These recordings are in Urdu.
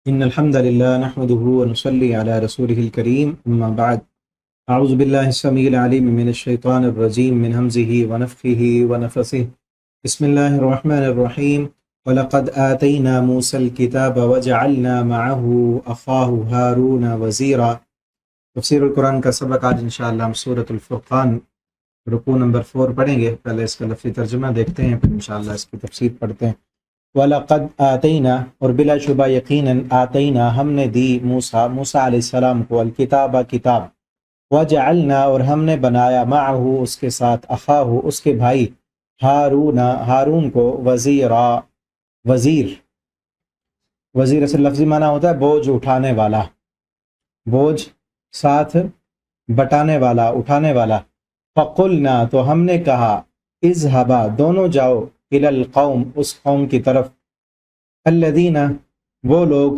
إن الحمد لله نحمده ونصلي على رسوله الكريم أما بعد أعوذ بالله السميع العليم من الشيطان الرجيم من همزه ونفخه ونفثه بسم الله الرحمن الرحيم ولقد آتينا موسى الكتاب وجعلنا معه أخاه هارون وزيرا۔ تفسیر القرآن کا سبق آج انشاءاللہ ہم سورۃ الفرقان رکوع نمبر 4 پڑھیں گے۔ پہلے اس کا لفظی ترجمہ دیکھتے ہیں، پھر انشاءاللہ اس کی تفسیر پڑھتے ہیں۔ وَلَقَدْ آتَيْنَا، اور بلا شبہ یقیناً آتینا ہم نے دی موسیٰ علیہ السلام کو الکتاب کتاب، وجعلنا اور ہم نے بنایا معہ اس کے ساتھ اخاہ اس کے بھائی ہارون کو وزیر اصل لفظی معنی ہوتا ہے بوجھ اٹھانے والا، بوجھ ساتھ بٹانے والا، اٹھانے والا۔ فَقُلْنَا تو ہم نے کہا اذهبا دونوں جاؤ الی القوم اس قوم کی طرف، الذین وہ لوگ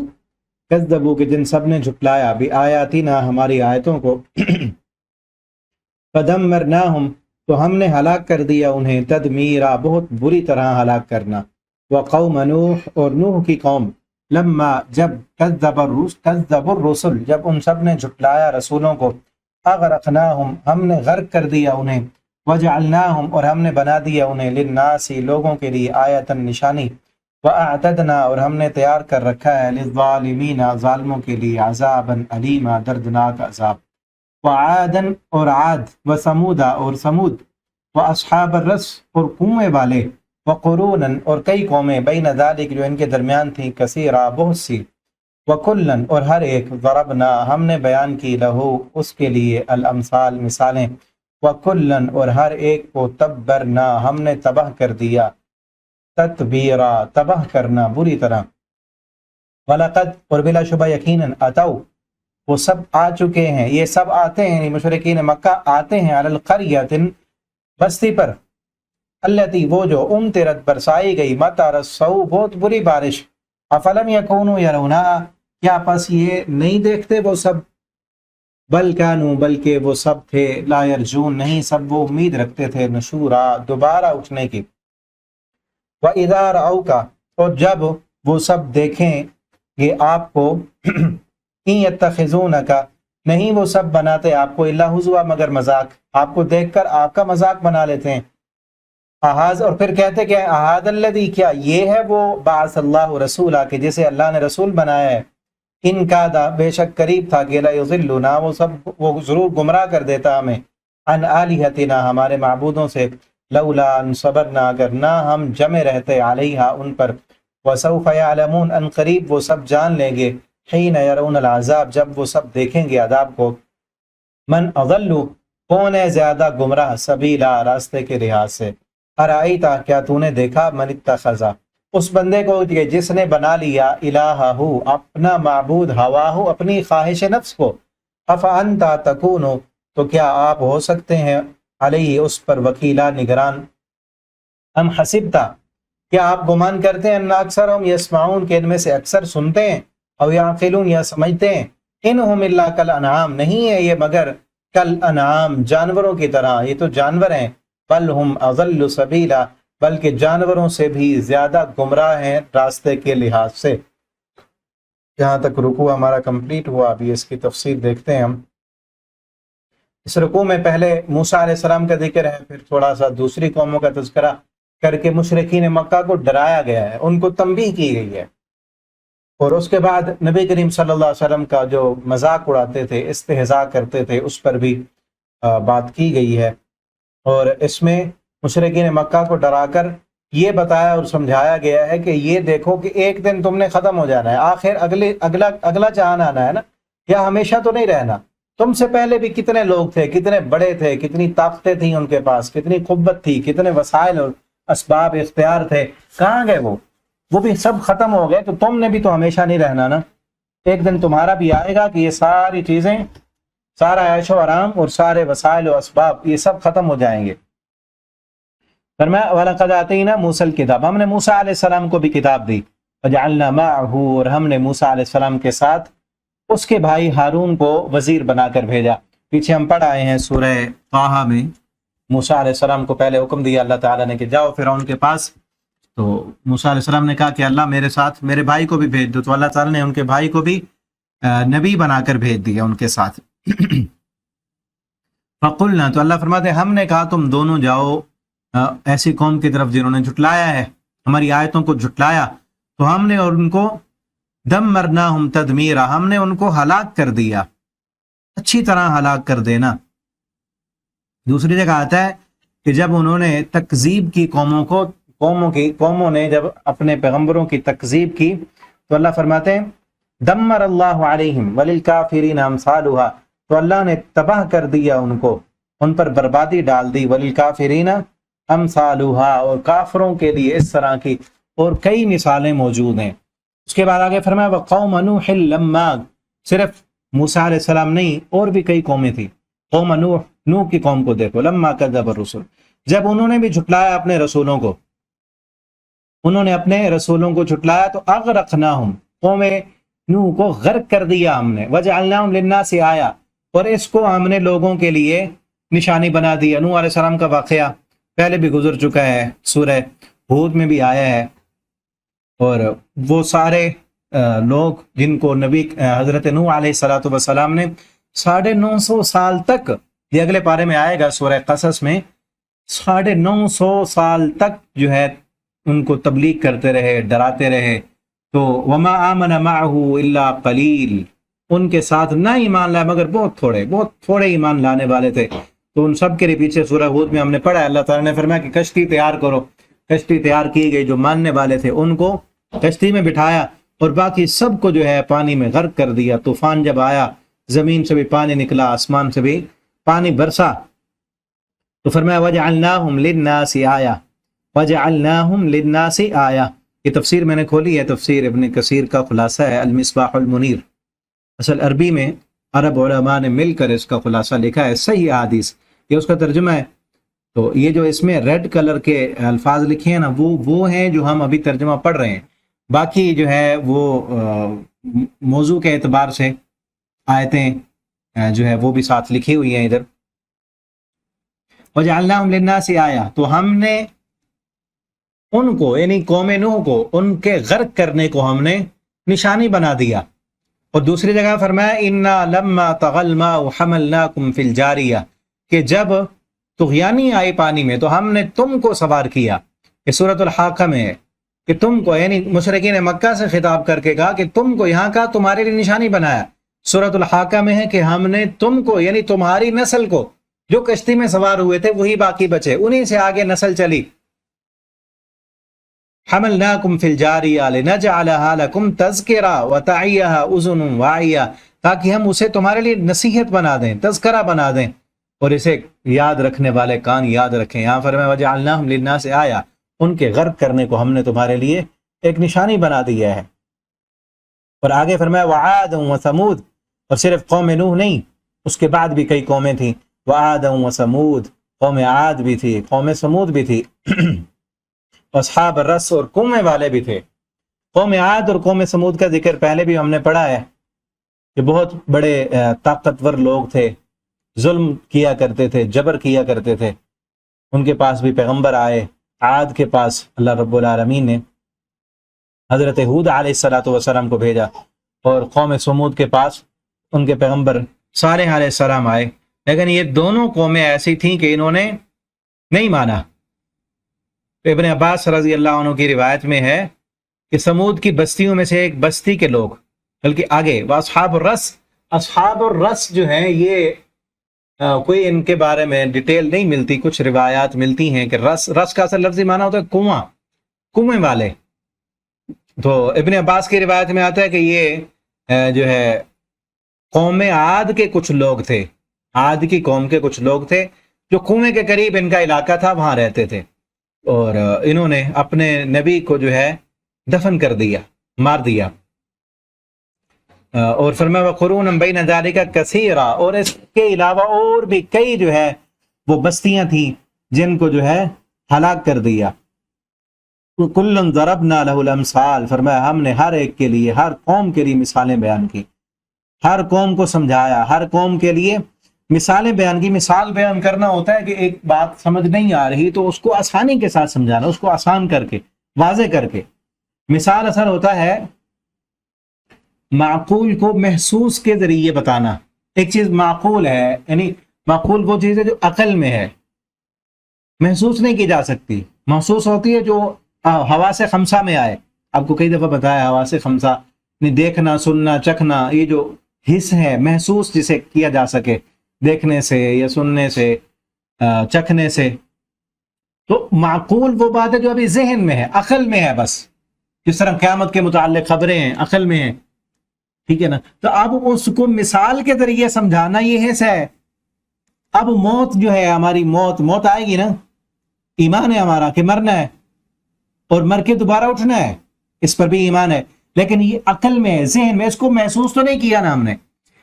کذبوا کہ جن سب نے جھٹلایا بآیاتنا ہماری آیتوں کو، فدمرناہم تو ہم نے ہلاک کر دیا انہیں تدمیرا بہت بری طرح ہلاک کرنا۔ وقوم نوح اور نوح کی قوم لما جب کذب الرسل جب ان سب نے جھٹلایا رسولوں کو، اغرقناہم ہم نے غرق کر دیا انہیں، وجعلناہم اور ہم نے بنا دیا انہیں للناس لوگوں کے لیے آیتاً نشانی، واعتدنا اور ہم نے تیار کر رکھا ہے للظالمین ظالموں کے لیے عذاباً علیما دردناک عذاب۔ وعاداً اور عاد، وثمودا اور ثمود، واصحاب الرس اور کنویں والے، وقروناً اور کئی قومیں بین ذالک جو ان کے درمیان تھیں کثیرہ بہت سی، وکلاً اور ہر ایک ضربنا ہم نے بیان کی لہو اس کے لیے الامثال مثالیں، وکلاً اور ہر ایک کو تبرنا ہم نے تباہ کر دیا، تتبیرا تباہ کرنا بری طرح۔ وَلَقَدْ اور بلا شبہ یقیناً اتوا وہ سب آ چکے ہیں، یہ سب آتے ہیں یعنی مشرکین مکہ آتے ہیں علی القریۃ بستی پر، التی وہ جو امطرت برسائی گئی مطر السوء بہت بری بارش، افلم یکونوا یرونہا کیا پس یہ نہیں دیکھتے وہ سب، بل کانوا بلکہ وہ سب تھے لا یرجون نہیں سب وہ امید رکھتے تھے نشورا دوبارہ اٹھنے کی۔ وَإِذَا رَأَوْكَ اور جب وہ سب دیکھیں یہ آپ کو إِن يَتَّخِذُونَكَ نہیں وہ سب بناتے آپ کو إِلَّا هُزُوًا مگر مذاق، آپ کو دیکھ کر آپ کا مذاق بنا لیتے ہیں۔ احاذ اور پھر کہتے کہ احاذ الذی کیا یہ ہے وہ بعث اللہ رسولہ کہ جسے اللہ نے رسول بنایا ہے، ان کادا بے شک قریب تھا کہ لا یضلنا وہ ضرور گمراہ کر دیتا ہمیں، عن آلہتنا ہمارے معبودوں سے، لولا ان صبرنا اگر نہ ہم جمے رہتے علیہا ان پر، وسوف یعلمون ان قریب وہ سب جان لیں گے، حین یرون العذاب جب وہ سب دیکھیں گے عذاب کو، من اضل کون ہے زیادہ گمراہ، سبیلا راستے کے لحاظ سے، ارائیتا کیا تو نے دیکھا، من اتخذا اس بندے کو جس نے بنا لیا الہہ اپنا معبود ہواہ اپنی خواہش نفس کو، افانتا تکونو تو کیا آپ ہو سکتے ہیں علیہ اس پر وکیلا نگران، ام حسبتا کیا آپ گمان کرتے ہیں ان اکثرهم یسمعون کہ ان میں سے اکثر سنتے ہیں، او یعقلون یا سمجھتے ہیں، انہم الا کالانعام نہیں ہے یہ مگر کالانعام جانوروں کی طرح، یہ تو جانور ہیں، بل ہم اضل سبیلا بلکہ جانوروں سے بھی زیادہ گمراہ ہیں راستے کے لحاظ سے۔ یہاں تک رکوع ہمارا کمپلیٹ ہوا، ابھی اس کی تفسیر دیکھتے ہیں ہم۔ اس رکوع میں پہلے موسیٰ علیہ السلام کا ذکر ہے، پھر تھوڑا سا دوسری قوموں کا تذکرہ کر کے مشرکین مکہ کو ڈرایا گیا ہے، ان کو تنبیہ کی گئی ہے، اور اس کے بعد نبی کریم صلی اللہ علیہ وسلم کا جو مذاق اڑاتے تھے استہزاء کرتے تھے اس پر بھی بات کی گئی ہے، اور اس میں مشرکین مکہ کو ڈرا کر یہ بتایا اور سمجھایا گیا ہے کہ یہ دیکھو کہ ایک دن تم نے ختم ہو جانا ہے، آخر اگلا جہان آنا ہے نا، یا ہمیشہ تو نہیں رہنا، تم سے پہلے بھی کتنے لوگ تھے، کتنے بڑے تھے، کتنی طاقتیں تھیں ان کے پاس، کتنی قوت تھی، کتنے وسائل اور اسباب اختیار تھے، کہاں گئے وہ بھی سب ختم ہو گئے، تو تم نے بھی تو ہمیشہ نہیں رہنا نا، ایک دن تمہارا بھی آئے گا کہ یہ ساری چیزیں، سارا عیش و آرام اور سارے وسائل و اسباب یہ سب ختم ہو جائیں گے۔ فرمایا وَلَقَدْ آتَيْنَا مُوسَى الْكِتَابَ ہم نے موسیٰ علیہ السلام کو بھی کتاب دی، وَجَعَلْنَا مَعَهُ اور ہم نے موسیٰ علیہ السلام کے ساتھ اس کے بھائی ہارون کو وزیر بنا کر بھیجا۔ پیچھے ہم پڑھ آئے ہیں سورہ طٰہٰ میں موسیٰ علیہ السلام کو پہلے حکم دیا اللہ تعالیٰ نے کہ جاؤ فرعون کے پاس تو موسیٰ علیہ السلام نے کہا کہ اللہ میرے ساتھ میرے بھائی کو بھی بھیج دو، تو اللہ تعالیٰ نے ان کے بھائی کو بھی نبی بنا کر بھیج دیا ان کے ساتھ۔ فقلنا، تو اللہ فرماتے ہیں ہم نے کہا تم دونوں جاؤ ایسی قوم کی طرف جنہوں نے جھٹلایا ہے، ہماری آیتوں کو جھٹلایا، تو ہم نے اور ان کو دمرناہم تدمیرا، ہم نے ان کو ہلاک کر دیا، اچھی طرح ہلاک کر دینا۔ دوسری جگہ آتا ہے کہ جب انہوں نے تکذیب کی قوموں نے جب اپنے پیغمبروں کی تکذیب کی تو اللہ فرماتے ہیں دمر اللہ علیہم وللکافرین امثالھا، تو اللہ نے تباہ کر دیا ان کو، ان پر بربادی ڈال دی، وللکافرین امثالھا، اور کافروں کے لیے اس طرح کی اور کئی مثالیں موجود ہیں۔ اس کے بعد آگے فرمایا وقوم نوح لما، صرف موسیٰ علیہ السلام نہیں اور بھی کئی قومیں تھیں۔ قوم نوح کی قوم کو دیکھو، لما کذب الرسل، جب انہوں نے بھی جھٹلایا اپنے رسولوں کو، انہوں نے اپنے رسولوں کو جھٹلایا تو اغرقناہم، قوم نوح کو غرق کر دیا ہم نے، وجعلناہم للناس آیا، اور اس کو ہم نے لوگوں کے لیے نشانی بنا دیا۔ نوح علیہ السلام کا واقعہ پہلے بھی گزر چکا ہے، سورہ ہود میں بھی آیا ہے، اور وہ سارے لوگ جن کو نبی حضرت نوح علیہ السلام نے 950 سال تک، یہ اگلے پارے میں آئے گا سورہ قصص میں، 950 سال تک جو ہے ان کو تبلیغ کرتے رہے، ڈراتے رہے، تو وما آمن معہ الا قلیل، ان کے ساتھ نہ ایمان لائے مگر بہت تھوڑے ایمان لانے والے تھے۔ تو ان سب کے پیچھے سورہ ہود میں ہم نے پڑھا ہے، اللہ تعالیٰ نے فرمایا کہ کشتی تیار کرو، کشتی تیار کی گئی، جو ماننے والے تھے ان کو کشتی میں بٹھایا، اور باقی سب کو جو ہے پانی میں غرق کر دیا۔ طوفان جب آیا، زمین سے بھی پانی نکلا، آسمان سے بھی پانی برسا، تو فرمایا وجعلناہم للناس آیا، وجعلناہم للناس آیا۔ یہ تفسیر میں نے کھولی ہے، تفسیر ابن کثیر کا خلاصہ ہے المصباح المنیر۔ اصل عربی میں عرب علماء نے مل کر اس کا خلاصہ لکھا ہے، صحیح احادیث، یہ اس کا ترجمہ ہے۔ تو یہ جو اس میں ریڈ کلر کے الفاظ لکھے ہیں نا، وہ ہیں جو ہم ابھی ترجمہ پڑھ رہے ہیں، باقی جو ہے وہ موضوع کے اعتبار سے آیتیں جو ہے وہ بھی ساتھ لکھی ہوئی ہیں ادھر۔ وجعلناہم للناس آیا، تو ہم نے ان کو یعنی قوم نوح کو ان کے غرق کرنے کو ہم نے نشانی بنا دیا۔ اور دوسری جگہ فرمایا انا لما طغى الماء حملناکم فی الجاریہ، کہ جب طغیانی آئی پانی میں تو ہم نے تم کو سوار کیا۔ یہ سورۃ الحاقہ میں ہے کہ تم کو، یعنی مشرکین مکہ سے خطاب کر کے کہا کہ تم کو یہاں کا تمہارے لیے نشانی بنایا۔ سورۃ الحاقہ میں ہے کہ ہم نے تم کو یعنی تمہاری نسل کو، جو کشتی میں سوار ہوئے تھے وہی باقی بچے، انہی سے آگے نسل چلی۔ حملناکم فی الجاریہ لنجعلہا لکم تذکرہ وتعیہا اذن واعیہ، تاکہ ہم اسے تمہارے لیے نصیحت بنا دیں، تذکرہ بنا دیں، اور اسے یاد رکھنے والے کان یاد رکھیں۔ یہاں فرمایا وجعلناہم للناس آیا، ان کے غرق کرنے کو ہم نے تمہارے لیے ایک نشانی بنا دیا ہے۔ اور آگے فرمایا وعاد وثمود، اور صرف قوم نوح نہیں، اس کے بعد بھی کئی قومیں تھیں، وعاد وثمود، قوم عاد بھی تھی، قوم سمود بھی تھی، اصحاب الرس، اور کنویں والے بھی تھے۔ قوم عاد اور قوم سمود کا ذکر پہلے بھی ہم نے پڑھا ہے کہ بہت بڑے طاقتور لوگ تھے، ظلم کیا کرتے تھے، جبر کیا کرتے تھے۔ ان کے پاس بھی پیغمبر آئے۔ عاد کے پاس اللہ رب العالمین نے حضرت ہود علیہ السلام کو بھیجا، اور قوم سمود کے پاس ان کے پیغمبر صالح علیہ السلام آئے، لیکن یہ دونوں قومیں ایسی تھیں کہ انہوں نے نہیں مانا۔ ابن عباس رضی اللہ عنہ کی روایت میں ہے کہ سمود کی بستیوں میں سے ایک بستی کے لوگ، بلکہ آگے اصحاب الرس، اصحاب الرس جو ہیں یہ کوئی ان کے بارے میں ڈیٹیل نہیں ملتی، کچھ روایات ملتی ہیں کہ رس کا اصل لفظی معنی ہوتا ہے کنواں، کنویں والے۔ تو ابن عباس کی روایت میں آتا ہے کہ یہ جو ہے قوم عاد کے کچھ لوگ تھے، عاد کی قوم کے کچھ لوگ تھے جو کنویں کے قریب ان کا علاقہ تھا، وہاں رہتے تھے، اور انہوں نے اپنے نبی کو جو ہے دفن کر دیا، مار دیا۔ اور فرمایا وقرون بین ذالک کثیرا، اور اس کے علاوہ اور بھی کئی جو ہے وہ بستیاں تھیں جن کو جو ہے ہلاک کر دیا۔ کل ضربنا لہ الامثال، فرمایا ہم نے ہر ایک کے لیے، ہر قوم کے لیے مثالیں بیان کی، ہر قوم کو سمجھایا، ہر قوم کے لیے مثالیں بیان کی۔ مثال بیان کرنا ہوتا ہے کہ ایک بات سمجھ نہیں آ رہی تو اس کو آسانی کے ساتھ سمجھانا، اس کو آسان کر کے، واضح کر کے. مثال اثر ہوتا ہے معقول کو محسوس کے ذریعے بتانا. ایک چیز معقول ہے، یعنی معقول وہ چیز ہے جو عقل میں ہے، محسوس نہیں کی جا سکتی. محسوس ہوتی ہے جو حواس خمسہ میں آئے. آپ کو کئی دفعہ بتایا حواس خمسہ، دیکھنا، سننا، چکھنا، یہ جو حص ہے محسوس جسے کیا جا سکے دیکھنے سے یا سننے سے، چکھنے سے. تو معقول وہ بات ہے جو ابھی ذہن میں ہے، عقل میں ہے. بس جس طرح قیامت کے متعلق خبریں ہیں، عقل میں ہیں، ٹھیک ہے نا. تو اب اس کو مثال کے ذریعے سمجھانا یہ حصہ ہے. اب موت جو ہے، ہماری موت آئے گی نا، ایمان ہے ہمارا کہ مرنا ہے اور مر کے دوبارہ اٹھنا ہے، اس پر بھی ایمان ہے. لیکن یہ عقل میں ہے، ذہن میں، اس کو محسوس تو نہیں کیا نا ہم نے،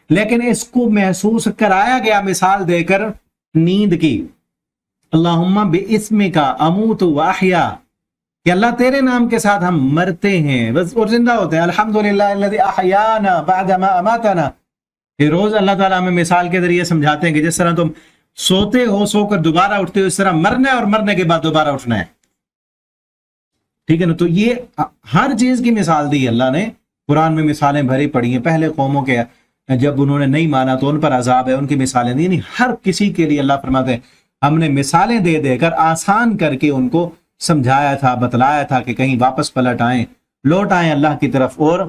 لیکن اس کو محسوس کرایا گیا مثال دے کر نیند کی. اللہم باسمک اموت و احیا، کہ اللہ تیرے نام کے ساتھ ہم مرتے ہیں بس اور زندہ ہوتے ہیں. الحمدللہ الذی احیانا بعد ما اماتنا. یہ روز اللہ تعالیٰ ہمیں مثال کے ذریعے سمجھاتے ہیں کہ جس طرح تم سوتے ہو، سو کر دوبارہ اٹھتے ہو، اس طرح مرنا ہے اور مرنے کے بعد دوبارہ اٹھنا ہے. ٹھیک ہے نا. تو یہ ہر چیز کی مثال دی اللہ نے. قرآن میں مثالیں بھری پڑی ہیں. پہلے قوموں کے جب انہوں نے نہیں مانا تو ان پر عذاب ہے، ان کی مثالیں دی. یعنی ہر کسی کے لیے اللہ فرماتے ہیں ہم نے مثالیں دے دے کر آسان کر کے ان کو سمجھایا تھا، بتلایا تھا کہ کہیں واپس پلٹ آئیں، لوٹ آئیں اللہ کی طرف اور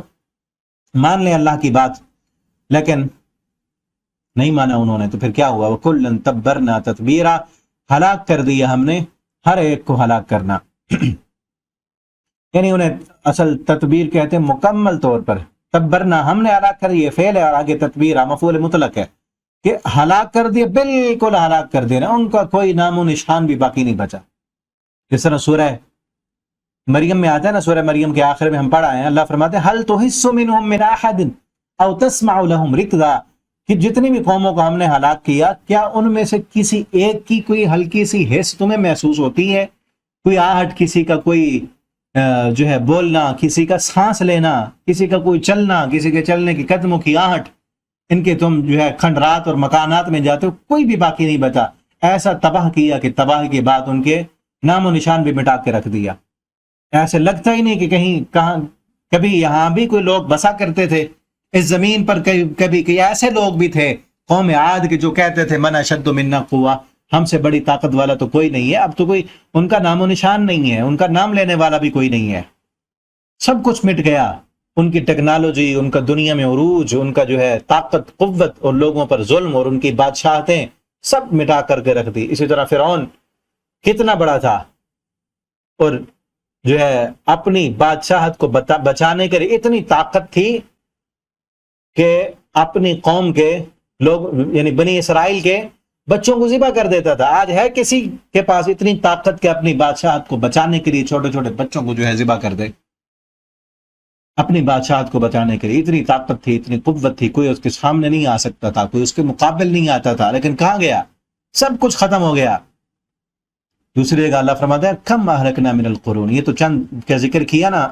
مان لیں اللہ کی بات. لیکن نہیں مانا انہوں نے. تو پھر کیا ہوا؟ وَكُلًّا تَبَّرْنَا تَتْبِيرًا، ہلاک کر دیا ہم نے ہر ایک کو ہلاک کرنا. یعنی انہیں اصل تدبیر کہتے ہیں مکمل طور پر. تبرنا ہم نے ہلاک کر، یہ فعل ہے، اور آگے تدبیر مفعول مطلق ہے کہ ہلاک کر دیا، بالکل ہلاک کر دینا، ان کا کوئی نام و نشان بھی باقی نہیں بچا. جس طرح سورہ مریم میں آتا ہے نا، سورہ مریم کے آخر میں ہم پڑھ آئے ہیں، اللہ فرماتے ہیں هل تحس منهم من احد او تسمع لهم رکضا، کہ جتنی بھی قوموں کو ہم نے ہلاک کیا، کیا ان میں سے کسی ایک کی کوئی ہلکی سی حس تمہیں محسوس ہوتی ہے؟ کوئی آہٹ، کسی کا کوئی جو ہے بولنا، کسی کا سانس لینا، کسی کا کوئی چلنا، کسی کے چلنے کی قدموں کی آہٹ، ان کے تم جو ہے کھنڈرات اور مکانات میں جاتے ہو، کوئی بھی باقی نہیں بچا. ایسا تباہ کیا کہ تباہ کے بعد ان کے نام و نشان بھی مٹا کے رکھ دیا. ایسے لگتا ہی نہیں کہ کہیں کبھی یہاں بھی کوئی لوگ بسا کرتے تھے اس زمین پر. کبھی ایسے لوگ بھی تھے قوم عاد کے جو کہتے تھے من اشد منا قوہ، ہم سے بڑی طاقت والا تو کوئی نہیں ہے. اب تو کوئی ان کا نام و نشان نہیں ہے، ان کا نام لینے والا بھی کوئی نہیں ہے. سب کچھ مٹ گیا. ان کی ٹیکنالوجی، ان کا دنیا میں عروج، ان کا جو ہے طاقت، قوت، اور لوگوں پر ظلم اور ان کی بادشاہتیں سب مٹا کر کے رکھ دی. اسی طرح فرعون کتنا بڑا تھا اور جو ہے اپنی بادشاہت کو بچانے کے لیے اتنی طاقت تھی کہ اپنی قوم کے لوگ یعنی بنی اسرائیل کے بچوں کو ذبح کر دیتا تھا. آج ہے کسی کے پاس اتنی طاقت کہ اپنی بادشاہت کو بچانے کے لیے چھوٹے چھوٹے بچوں کو جو ہے ذبح کر دے؟ اپنی بادشاہت کو بچانے کے لیے اتنی طاقت تھی، اتنی قوت تھی، کوئی اس کے سامنے نہیں آ سکتا تھا، کوئی اس کے مقابل نہیں آتا تھا. لیکن کہاں گیا؟ سب کچھ ختم ہو گیا. دوسری جگہ اللہ فرماتا ہے کم اہلکنا من القرون، یہ تو چند کا ذکر کیا نا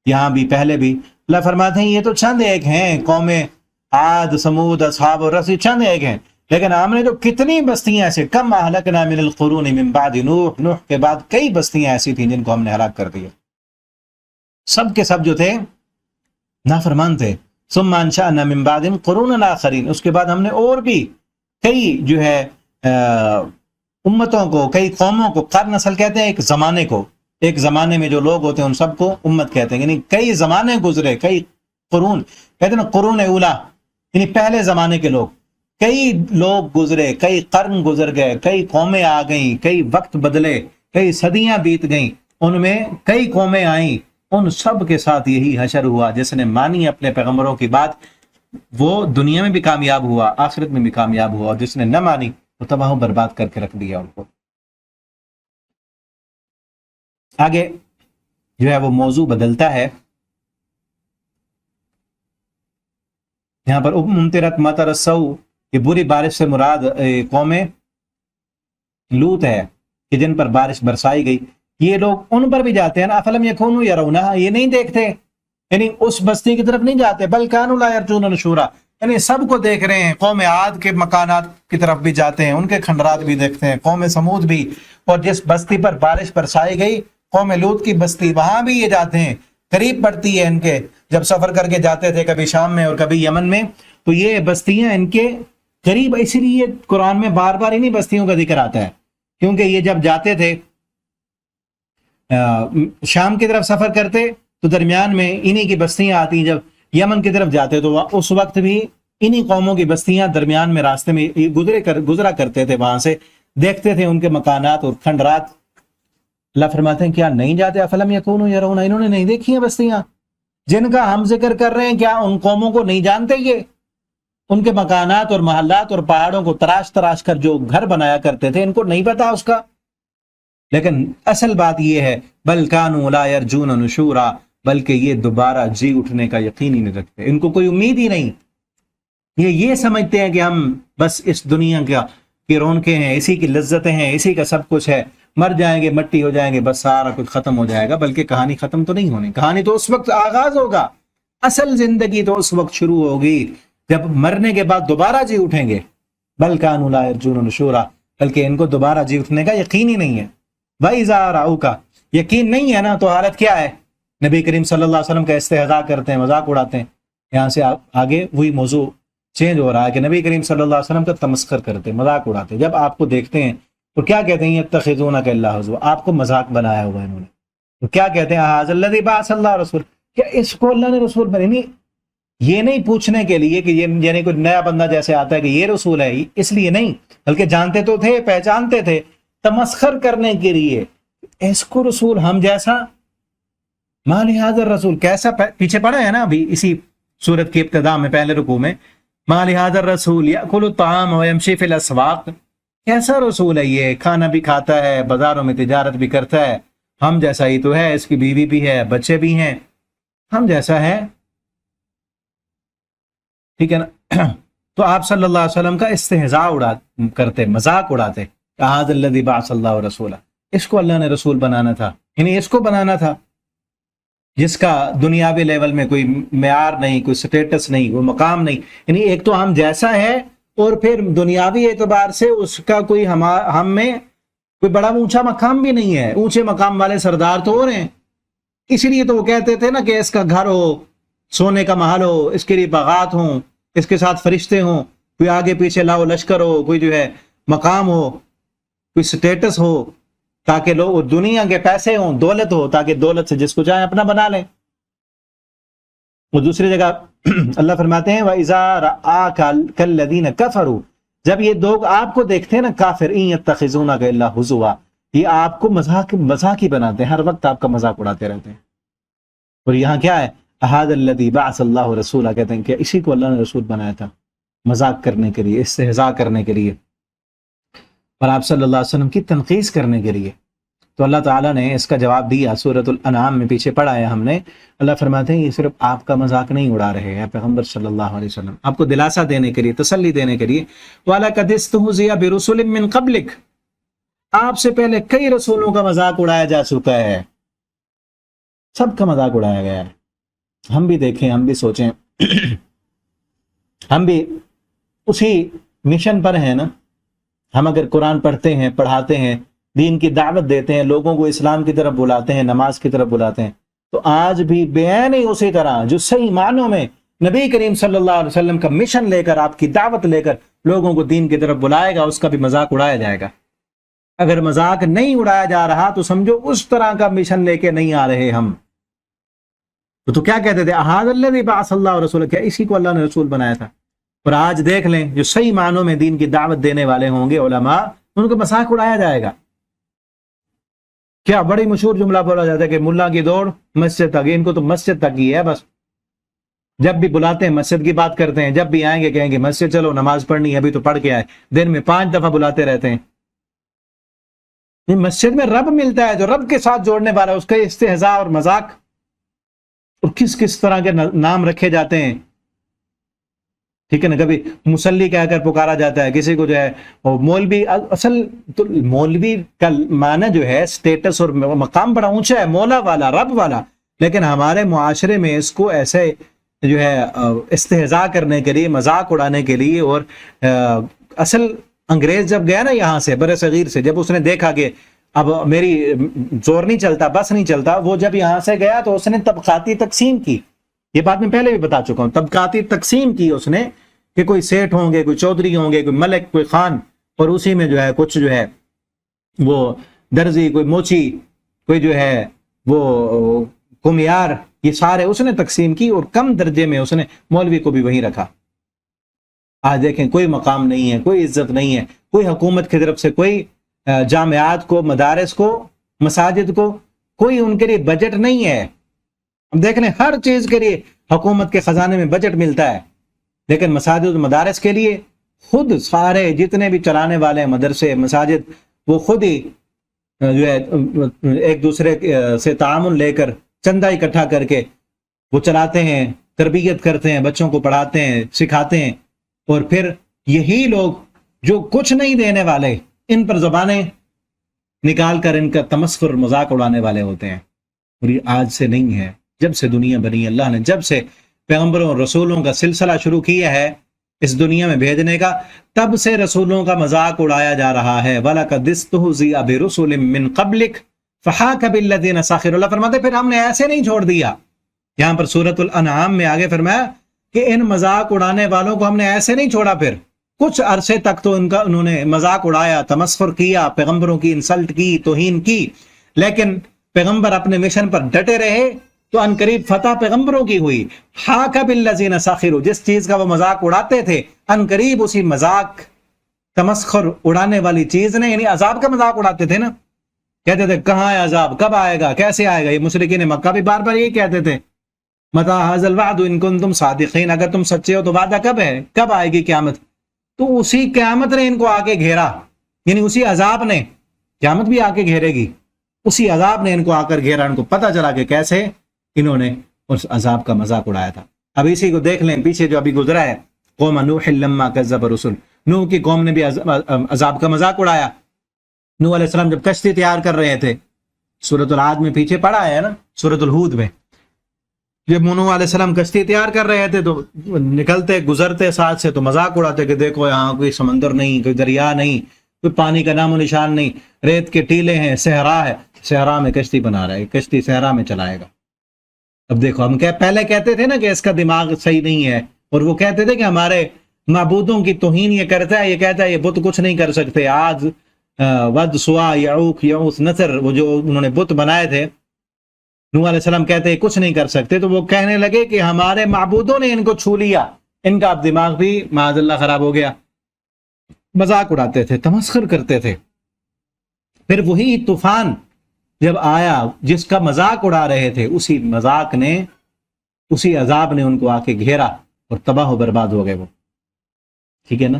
یہاں بھی، پہلے بھی. اللہ فرماتے ہیں یہ تو چند ایک ہیں، قوم عاد، سمود، اصحاب الرس، چند ایک ہیں. لیکن ہم نے تو کتنی بستیاں ایسے، کم اہلکنا من القرون من بعد نوح، نوح کے بعد کئی بستیاں ایسی تھیں جن کو ہم نے ہلاک کر دیا. سب کے سب جو تھے نافرمان تھے. ثم انشأنا من بعدهم قرونا آخرین، اس کے بعد ہم نے اور بھی کئی جو ہے امتوں کو، کئی قوموں کو، قرن اصل کہتے ہیں ایک زمانے کو، ایک زمانے میں جو لوگ ہوتے ہیں ان سب کو امت کہتے ہیں. یعنی کئی زمانے گزرے، کئی قرون کہتے ہیں نا، قرون اولا یعنی پہلے زمانے کے لوگ. کئی لوگ گزرے، کئی قرن گزر گئے، کئی قومیں آ گئیں، کئی وقت بدلے، کئی صدیاں بیت گئیں، ان میں کئی قومیں آئیں. ان سب کے ساتھ یہی حشر ہوا. جس نے مانی اپنے پیغمبروں کی بات وہ دنیا میں بھی کامیاب ہوا، آخرت میں بھی کامیاب ہوا، اور جس نے نہ مانی وہ تباہ و برباد کر کے رکھ دیا ان کو. آگے جو ہے وہ موضوع بدلتا ہے. یہاں پر ممطرت مطر السوء، یہ بری بارش سے مراد قوم لوط ہے کہ جن پر بارش برسائی گئی. یہ لوگ ان پر بھی جاتے ہیں نا، افلم یکونوا یرونہا، یہ نہیں دیکھتے، یعنی اس بستی کی طرف نہیں جاتے. بل کانوا لا یرجون نشورا، یعنی سب کو دیکھ رہے ہیں. قوم عاد کے مکانات کی طرف بھی جاتے ہیں، ان کے کھنڈرات بھی دیکھتے ہیں، قوم سمود بھی. اور جس بستی پر بارش برسائی گئی قوم لوط کی بستی، وہاں بھی یہ جاتے ہیں، قریب پڑتی ہے ان کے، جب سفر کر کے جاتے تھے کبھی شام میں اور کبھی یمن میں، تو یہ بستیاں ان کے قریب، اسی لیے قرآن میں بار بار انہی بستیوں کا ذکر آتا ہے، کیونکہ یہ جب جاتے تھے شام کی طرف سفر کرتے تو درمیان میں انہی کی بستیاں آتی، جب یمن کی طرف جاتے تو اس وقت بھی انہی قوموں کی بستیاں درمیان میں راستے میں گزرا کرتے تھے، وہاں سے دیکھتے تھے ان کے مکانات اور کھنڈرات۔ اللہ فرماتے ہیں کیا نہیں جاتے؟ افلم یکونوا یرون، انہوں نے نہیں دیکھی ہیں بستیاں جن کا ہم ذکر کر رہے ہیں؟ کیا ان قوموں کو نہیں جانتے یہ؟ ان کے مکانات اور محلات اور پہاڑوں کو تراش تراش کر جو گھر بنایا کرتے تھے، ان کو نہیں پتا اس کا؟ لیکن اصل بات یہ ہے بل کانوا لا یرجون نشورا، بلکہ یہ دوبارہ جی اٹھنے کا یقین ہی نہیں رکھتے، ان کو کوئی امید ہی نہیں، یہ سمجھتے ہیں کہ ہم بس اس دنیا کی رونقیں ہیں، اسی کی لذتیں ہیں، اسی کا سب کچھ ہے، مر جائیں گے مٹی ہو جائیں گے بس سارا کچھ ختم ہو جائے گا، بلکہ کہانی ختم تو نہیں ہونی، کہانی تو اس وقت آغاز ہوگا، اصل زندگی تو اس وقت شروع ہوگی جب مرنے کے بعد دوبارہ جی اٹھیں گے۔ بل کانوا لا یرجون نشورا، بلکہ ان کو دوبارہ جی اٹھنے کا یقین ہی نہیں ہے۔ وَإِذَا رَأَوْكَ، یقین نہیں ہے نا تو حالت کیا ہے؟ نبی کریم صلی اللہ علیہ وسلم کا استہزاء کرتے ہیں، مذاق اڑاتے ہیں۔ یہاں سے آگے وہی موضوع چینج ہو رہا ہے کہ نبی کریم صلی اللہ علیہ وسلم کا تمسخر کرتے ہیں، مذاق اڑاتے ہیں، جب آپ کو دیکھتے ہیں تو کیا کہتے ہیں؟ یتخذونک الا ہزوا، آپ کو مذاق بنایا ہوا ہے انہوں نے، تو کیا کہتے ہیں؟ ھذا الذی بعث اللہ رسول، کیا اس کو اللہ نے رسول بنا؟ یہ نہیں پوچھنے کے لیے کہ یہ یعنی کوئی نیا بندہ جیسے آتا ہے کہ یہ رسول ہے، اس لیے نہیں، بلکہ جانتے تو تھے، پہچانتے تھے، تمسخر کرنے کے لیے اس کو رسول ہم جیسا، ما لہذا الرسول، کیسا، پیچھے پڑھا ہے نا ابھی اسی سورت کی ابتدا میں پہلے رکوع میں، ما لہذا الرسول یأکل الطعام ویمشی فی الاسواق، کیسا رسول ہے یہ، کھانا بھی کھاتا ہے، بازاروں میں تجارت بھی کرتا ہے، ہم جیسا ہی تو ہے، اس کی بیوی بھی ہے، بچے بھی ہیں، ہم جیسا ہے، ٹھیک ہے نا؟ تو آپ صلی اللہ علیہ وسلم کا استہزاء کرتے، مذاق اڑاتے، ھذا الذی بعث اللہ رسولہ، اس کو اللہ نے رسول بنانا تھا، یعنی اس کو بنانا تھا جس کا دنیاوی لیول میں کوئی معیار نہیں، کوئی سٹیٹس نہیں، کوئی مقام نہیں، یعنی ایک تو ہم جیسا ہے اور پھر دنیاوی اعتبار سے اس کا کوئی ہم میں کوئی بڑا اونچا مقام بھی نہیں ہے، اونچے مقام والے سردار تو اور ہیں، اسی لیے تو وہ کہتے تھے نا کہ اس کا گھر ہو، سونے کا محل ہو، اس کے لیے باغات ہوں، اس کے ساتھ فرشتے ہوں، کوئی آگے پیچھے لاؤ لشکر ہو، کوئی جو ہے مقام ہو، کوئی سٹیٹس ہو، تاکہ لوگ دنیا کے پیسے ہوں، دولت ہو، تاکہ دولت سے جس کو چاہے اپنا بنا لیں۔ وہ دوسری جگہ اللہ فرماتے ہیں وَإِذَا رَآكَ الَّذِينَ كَفَرُوا، جب یہ لوگ آپ کو دیکھتے ہیں نا کافر، إِن يَتَّخِذُونَكَ إِلَّا هُزُوًا، یہ آپ کو مذاق ہی بناتے ہیں، ہر وقت آپ کا مذاق اڑاتے رہتے ہیں۔ اور یہاں کیا ہے؟ ھذا الذی بعث اللہ رسولہ، کہتے ہیں کہ اسی کو اللہ نے رسول بنایا تھا، مذاق کرنے کے لیے، استہزاء کرنے کے لیے، اور آپ صلی اللہ علیہ وسلم کی تنقیص کرنے کے لیے۔ تو اللہ تعالیٰ نے اس کا جواب دیا، سورۃ الانعام میں پیچھے پڑھا ہے ہم نے، اللہ فرماتے ہیں یہ صرف آپ کا مذاق نہیں اڑا رہے ہیں پیغمبر صلی اللہ علیہ وسلم، آپ کو دلاسا دینے کے لیے، تسلی دینے کے لیے، وَلَقَدِ اسْتُهْزِئَ بِرُسُلٍ مِّن قَبْلِكَ، آپ سے پہلے کئی رسولوں کا مذاق اڑایا جا چکا ہے، سب کا مذاق اڑایا گیا ہے۔ ہم بھی دیکھیں، ہم بھی سوچیں، ہم بھی اسی مشن پر ہیں نا، ہم اگر قرآن پڑھتے ہیں، پڑھاتے ہیں، دین کی دعوت دیتے ہیں، لوگوں کو اسلام کی طرف بلاتے ہیں، نماز کی طرف بلاتے ہیں، تو آج بھی بین ہی اسی طرح جو صحیح معنوں میں نبی کریم صلی اللہ علیہ وسلم کا مشن لے کر، آپ کی دعوت لے کر لوگوں کو دین کی طرف بلائے گا، اس کا بھی مذاق اڑایا جائے گا۔ اگر مذاق نہیں اڑایا جا رہا تو سمجھو اس طرح کا مشن لے کے نہیں آ رہے ہم۔ تو کیا کہتے تھے؟ ھذا الذی بعث اللہ رسولہ، کیا اسی کو اللہ نے رسول بنایا تھا؟ اور آج دیکھ لیں جو صحیح معنوں میں دین کی دعوت دینے والے ہوں گے علماء، ان کو مذاق اڑایا جائے گا۔ کیا بڑی مشہور جملہ بولا جاتا ہے کہ ملا کی دوڑ مسجد تک، ان کو تو مسجد تک ہی ہے بس، جب بھی بلاتے ہیں مسجد کی بات کرتے ہیں، جب بھی آئیں گے کہیں گے مسجد چلو نماز پڑھنی ہے، ابھی تو پڑھ کے آئے، دن میں 5 دفعہ بلاتے رہتے ہیں۔ یہ مسجد میں رب ملتا ہے جو رب کے ساتھ جوڑنے والا ہے، اس کا استہزاء اور مذاق، اور کس کس طرح کے نام رکھے جاتے ہیں، ٹھیک ہے نا؟ کبھی مصلی کہہ کر پکارا جاتا ہے، کسی کو جو ہے مولوی، اصل تو مولوی کا معنی جو ہے سٹیٹس اور مقام بڑا اونچا ہے، مولا والا، رب والا، لیکن ہمارے معاشرے میں اس کو ایسے جو ہے استہزاء کرنے کے لیے، مذاق اڑانے کے لیے، اور اصل انگریز جب گیا نا یہاں سے برصغیر سے، جب اس نے دیکھا کہ اب میری زور نہیں چلتا، بس نہیں چلتا، وہ جب یہاں سے گیا تو اس نے طبقاتی تقسیم کی، یہ بات میں پہلے بھی بتا چکا ہوں، طبقاتی تقسیم کی اس نے کہ کوئی سیٹھ ہوں گے، کوئی چودھری ہوں گے، کوئی ملک، کوئی خان، اور اسی میں جو ہے کچھ جو ہے وہ درزی، کوئی موچی، کوئی جو ہے وہ کمیار، یہ سارے اس نے تقسیم کی، اور کم درجے میں اس نے مولوی کو بھی وہیں رکھا۔ آج دیکھیں کوئی مقام نہیں ہے، کوئی عزت نہیں ہے، کوئی حکومت کی طرف سے کوئی جامعات کو، مدارس کو، مساجد کو کوئی ان کے لیے بجٹ نہیں ہے۔ ہم دیکھ لیں ہر چیز کے لیے حکومت کے خزانے میں بجٹ ملتا ہے، لیکن مساجد و مدارس کے لیے خود سارے جتنے بھی چلانے والے ہیں مدرسے، مساجد، وہ خود ہی جو ہے ایک دوسرے سے تعاون لے کر چندہ اکٹھا کر کے وہ چلاتے ہیں، تربیت کرتے ہیں، بچوں کو پڑھاتے ہیں، سکھاتے ہیں، اور پھر یہی لوگ جو کچھ نہیں دینے والے ان پر زبانیں نکال کر ان کا تمسخر مذاق اڑانے والے ہوتے ہیں۔ اور یہ آج سے نہیں ہے، جب سے دنیا بنی، اللہ نے جب سے پیغمبروں اور رسولوں کا سلسلہ شروع کیا ہے اس دنیا میں بھیجنے کا، تب سے رسولوں کا مذاق اڑایا جا رہا ہے۔ وَلَقَدِ اسْتُهْزِئَ بِرُسُلٍ مِّن قَبْلِكَ فَحَاقَ بِالَّذِينَ سَخِرُوا، اللہ فرماتے پھر ہم نے ایسے نہیں چھوڑ دیا۔ یہاں پر سورۃ الانعام میں آگے فرمایا کہ ان مذاق اڑانے والوں کو ہم نے ایسے نہیں چھوڑا، پھر کچھ عرصے تک تو انہوں نے مذاق اڑایا، تمسخر کیا، پیغمبروں کی انسلٹ کی، توہین کی، لیکن پیغمبر اپنے مشن پر ڈٹے رہے تو ان قریب فتح پیغمبروں کی ہوئی۔ حاق بالذین سخروا، جس چیز کا وہ مذاق اڑاتے تھے ان قریب اسی مذاق تمسخر اڑانے والی چیز نے، یعنی عذاب کا مذاق اڑاتے تھے نا، کہتے تھے کہاں ہے عذاب، کب آئے گا، کیسے آئے گا۔ یہ مشرکین مکہ بھی بار بار یہی کہتے تھے، متی ھذا الوعد ان کنتم صادقین، اگر تم سچے ہو تو وعدہ کب ہے، کب آئے گی قیامت۔ تو اسی قیامت نے ان کو آ کے گھیرا، یعنی اسی عذاب نے، قیامت بھی آ کے گھیرے گی، اسی عذاب نے ان کو آ کر گھیرا۔ ان کو پتہ چلا کہ کیسے انہوں نے اس عذاب کا مذاق اڑایا تھا۔ اب اسی کو دیکھ لیں، پیچھے جو ابھی گزرا ہے، قوم نوح لما کذب الرسل، نوح کی قوم نے بھی عذاب کا مذاق اڑایا۔ نوح علیہ السلام جب کشتی تیار کر رہے تھے، سورۃ العاد میں پیچھے پڑھا ہے نا، سورۃ الہود میں، جب نوح علیہ السلام کشتی تیار کر رہے تھے تو نکلتے گزرتے ساتھ سے تو مذاق اڑاتے کہ دیکھو یہاں کوئی سمندر نہیں، کوئی دریا نہیں، کوئی پانی کا نام و نشان نہیں، ریت کے ٹیلے ہیں، صحرا ہے، صحرا میں کشتی بنا رہا ہے، کشتی صحرا میں چلائے گا۔ اب دیکھو ہم پہلے کہتے تھے نا کہ اس کا دماغ صحیح نہیں ہے، اور وہ کہتے تھے کہ ہمارے معبودوں کی توہین یہ کرتا ہے، یہ کہتا ہے یہ بت کچھ نہیں کر سکتے۔ آج ود، سوا، یعوق، یعوث، نصر، وہ جو انہوں نے بت بنائے تھے، نوح علیہ السلام کہتے ہیں کچھ نہیں کر سکتے، تو وہ کہنے لگے کہ ہمارے معبودوں نے ان کو چھو لیا، ان کا اب دماغ بھی معاذ اللہ خراب ہو گیا۔ مذاق اڑاتے تھے، تمسخر کرتے تھے۔ پھر وہی طوفان جب آیا جس کا مذاق اڑا رہے تھے، اسی مذاق نے، اسی عذاب نے ان کو آ کے گھیرا اور تباہ و برباد ہو گئے وہ، ٹھیک ہے نا۔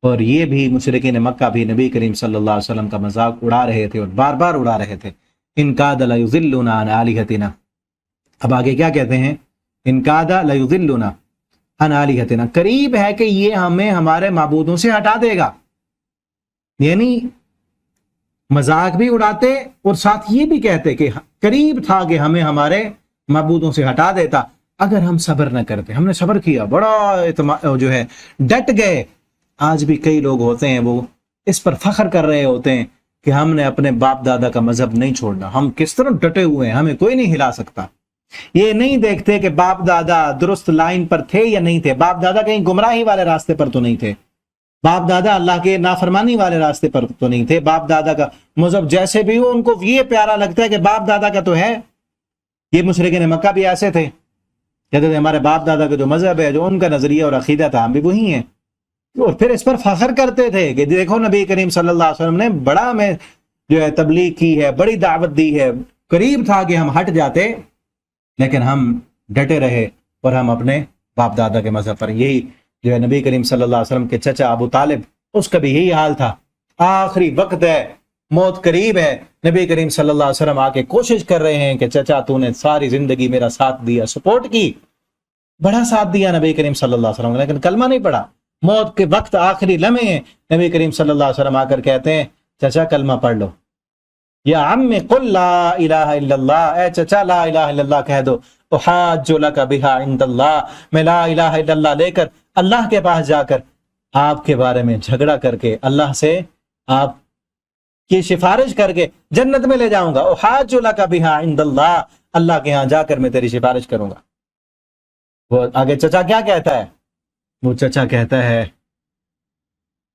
اور یہ بھی مشرکین مکہ بھی نبی کریم صلی اللہ علیہ وسلم کا مذاق اڑا رہے تھے اور بار بار اڑا رہے تھے۔ ان کاد لیضلنا عن آلہتنا، اب آگے کیا کہتے ہیں، ان کاد لیضلنا عن آلہتنا، قریب ہے کہ یہ ہمیں ہمارے معبودوں سے ہٹا دے گا، یعنی مذاق بھی اڑاتے اور ساتھ یہ بھی کہتے کہ قریب تھا کہ ہمیں ہمارے معبودوں سے ہٹا دیتا اگر ہم صبر نہ کرتے۔ ہم نے صبر کیا، بڑا جو ہے ڈٹ گئے۔ آج بھی کئی لوگ ہوتے ہیں وہ اس پر فخر کر رہے ہوتے ہیں کہ ہم نے اپنے باپ دادا کا مذہب نہیں چھوڑنا، ہم کس طرح ڈٹے ہوئے ہیں، ہمیں کوئی نہیں ہلا سکتا۔ یہ نہیں دیکھتے کہ باپ دادا درست لائن پر تھے یا نہیں تھے، باپ دادا کہیں گمراہی والے راستے پر تو نہیں تھے، باپ دادا اللہ کے نافرمانی والے راستے پر تو نہیں تھے۔ باپ دادا کا مذہب جیسے بھی ہو ان کو یہ پیارا لگتا ہے کہ باپ دادا کا تو ہے۔ یہ مشرکین مکہ بھی ایسے تھے، کہتے تھے ہمارے باپ دادا کا جو مذہب ہے، جو ان کا نظریہ اور عقیدہ تھا، ہم بھی وہی ہیں، اور پھر اس پر فخر کرتے تھے کہ دیکھو نبی کریم صلی اللہ علیہ وسلم نے بڑا ہمیں جو ہے تبلیغ کی ہے، بڑی دعوت دی ہے، قریب تھا کہ ہم ہٹ جاتے لیکن ہم ڈٹے رہے اور ہم اپنے باپ دادا کے مذہب پر۔ یہی جو ہے نبی کریم صلی اللہ علیہ وسلم کے چچا ابو طالب، اس کا بھی یہی حال تھا۔ آخری وقت ہے، موت قریب ہے، نبی کریم صلی اللہ علیہ وسلم آ کے کوشش کر رہے ہیں کہ چچا تو نے ساری زندگی میرا ساتھ دیا، سپورٹ کی، بڑا ساتھ دیا نبی کریم صلی اللہ علیہ وسلم، لیکن کلمہ نہیں پڑھا۔ موت کے وقت آخری لمحے ہیں، نبی کریم صلی اللہ علیہ وسلم آ کر کہتے ہیں چچا کلمہ پڑھ لو، یا عم قل لا الہ الا اللہ، اے چچا لا الہ الا اللہ کہہ دو، احاج لک بہا عند اللہ، میں لا الہ الا اللہ لے کر اللہ کے پاس جا کر آپ کے بارے میں جھگڑا کر کے اللہ سے آپ کہ سفارش کر کے جنت میں لے جاؤں گا، احاج لک بہا عند اللہ، اللہ کے ہاں جا کر میں تیری سفارش کروں گا۔ وہ آگے چچا کیا کہتا ہے؟ وہ چچا کہتا ہے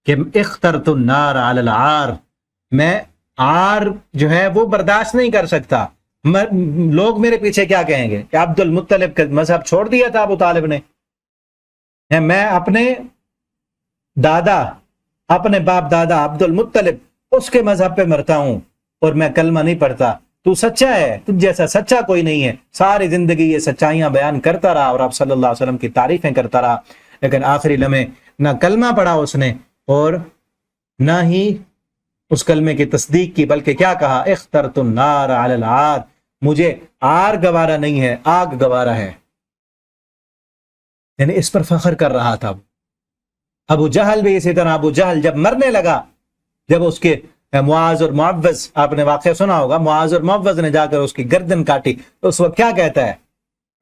کہ اخترت النار علی العار، میں عار جو ہے وہ برداشت نہیں کر سکتا، لوگ میرے پیچھے کیا کہیں گے کہ عبد المطلب کا مذہب چھوڑ دیا تھا ابو طالب نے، میں اپنے دادا، اپنے باپ دادا عبد المطلب اس کے مذہب پہ مرتا ہوں اور میں کلمہ نہیں پڑھتا، تو سچا ہے، تجھ جیسا سچا کوئی نہیں ہے۔ ساری زندگی یہ سچائیاں بیان کرتا رہا اور آپ صلی اللہ علیہ وسلم کی تعریفیں کرتا رہا، لیکن آخری لمحے نہ کلمہ پڑھا اس نے اور نہ ہی اس کلمے کی تصدیق کی، بلکہ کیا کہا؟ اخترت النار علی العار، مجھے آر گوارا نہیں ہے، آگ گوارا ہے، یعنی اس پر فخر کر رہا تھا۔ ابو جہل بھی اسی طرح، ابو جہل جب مرنے لگا، جب اس کے معاذ اور معوذ، آپ نے واقعہ سنا ہوگا، معاذ اور معوذ نے جا کر اس کی گردن کاٹی، تو اس وقت کیا کہتا ہے؟